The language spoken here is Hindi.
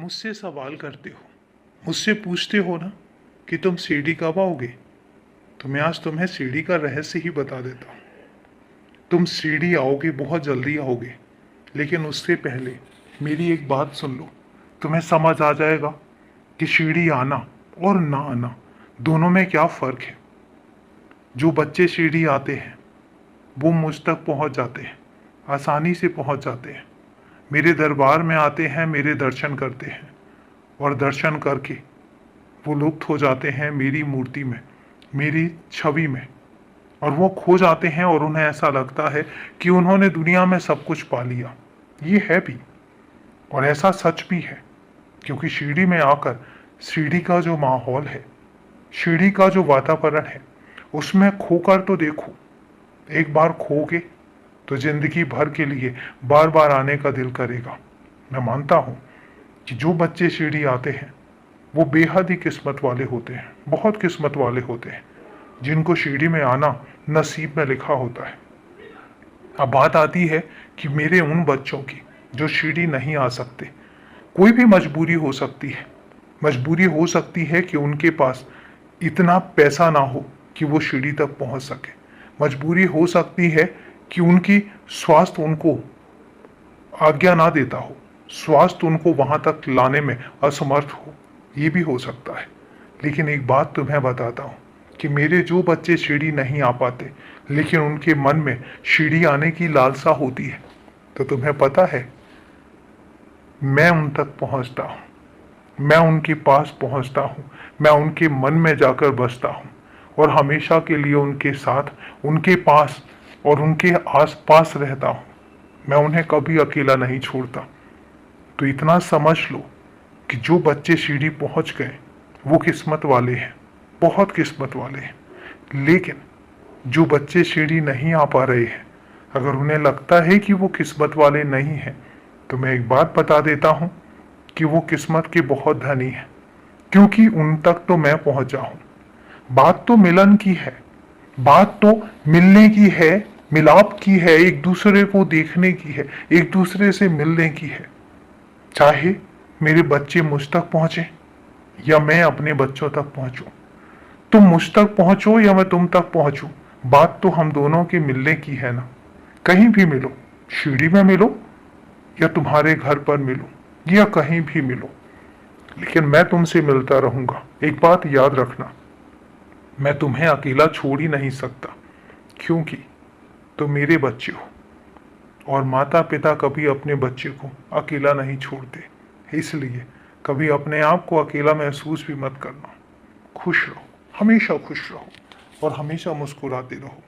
मुझसे सवाल करते हो, मुझसे पूछते हो ना कि तुम सीढ़ी कब आओगे। तो मैं आज तुम्हें सीढ़ी का रहस्य ही बता देता हूँ। तुम सीढ़ी आओगे, बहुत जल्दी आओगे, लेकिन उससे पहले मेरी एक बात सुन लो। तुम्हें समझ आ जाएगा कि सीढ़ी आना और ना आना दोनों में क्या फ़र्क है। जो बच्चे सीढ़ी आते हैं वो मुझ तक पहुँच जाते हैं, आसानी से पहुँच जाते हैं। मेरे दरबार में आते हैं, मेरे दर्शन करते हैं और दर्शन करके वो लुप्त हो जाते हैं मेरी मूर्ति में, मेरी छवि में, और वो खो जाते हैं और उन्हें ऐसा लगता है कि उन्होंने दुनिया में सब कुछ पा लिया। ये है भी, और ऐसा सच भी है, क्योंकि सीढ़ी में आकर सीढ़ी का जो माहौल है, सीढ़ी का जो वातावरण है, उसमें खोकर तो देखो। एक बार खोगे तो जिंदगी भर के लिए बार बार आने का दिल करेगा। मैं मानता हूँ कि जो बच्चे सीढ़ी आते हैं वो बेहद ही किस्मत वाले होते हैं, बहुत किस्मत वाले होते हैं, जिनको सीढ़ी में आना नसीब में लिखा होता है। अब बात आती है कि मेरे उन बच्चों की जो सीढ़ी नहीं आ सकते। कोई भी मजबूरी हो सकती है। मजबूरी हो सकती है कि उनके पास इतना पैसा ना हो कि वो सीढ़ी तक पहुंच सके। मजबूरी हो सकती है कि उनकी स्वास्थ्य उनको आज्ञा ना देता हो, स्वास्थ्य उनको वहां तक लाने में असमर्थ हो। ये भी हो सकता है। लेकिन एक बात तुम्हें बताता हूँ कि मेरे जो बच्चे सीढ़ी नहीं आ पाते, लेकिन उनके मन में सीढ़ी आने की लालसा होती है, तो तुम्हें पता है मैं उन तक पहुंचता हूँ, मैं उनके पास पहुंचता हूँ, मैं उनके मन में जाकर बसता हूँ और हमेशा के लिए उनके साथ, उनके पास और उनके आस पास रहता हूँ। मैं उन्हें कभी अकेला नहीं छोड़ता। तो इतना समझ लो कि जो बच्चे सीढ़ी पहुंच गए वो किस्मत वाले हैं, बहुत किस्मत वाले हैं। लेकिन जो बच्चे सीढ़ी नहीं आ पा रहे हैं, अगर उन्हें लगता है कि वो किस्मत वाले नहीं हैं, तो मैं एक बात बता देता हूँ कि वो किस्मत के बहुत धनी हैं, क्योंकि उन तक तो मैं पहुंचा हूँ। बात तो मिलन की है, बात तो मिलने की है, मिलाप की है, एक दूसरे को देखने की है, एक दूसरे से मिलने की है। चाहे मेरे बच्चे मुझ तक पहुंचे या मैं अपने बच्चों तक पहुंचूं, तुम मुझ तक पहुंचो या मैं तुम तक पहुंचूं, बात तो हम दोनों के मिलने की है ना। कहीं भी मिलो, सीढ़ी में मिलो या तुम्हारे घर पर मिलो या कहीं भी मिलो, लेकिन मैं तुमसे मिलता रहूंगा। एक बात याद रखना, मैं तुम्हें अकेला छोड़ ही नहीं सकता, क्योंकि तुम मेरे बच्चे हो और माता पिता कभी अपने बच्चे को अकेला नहीं छोड़ते। इसलिए कभी अपने आप को अकेला महसूस भी मत करना। खुश रहो, हमेशा खुश रहो और हमेशा मुस्कुराते रहो।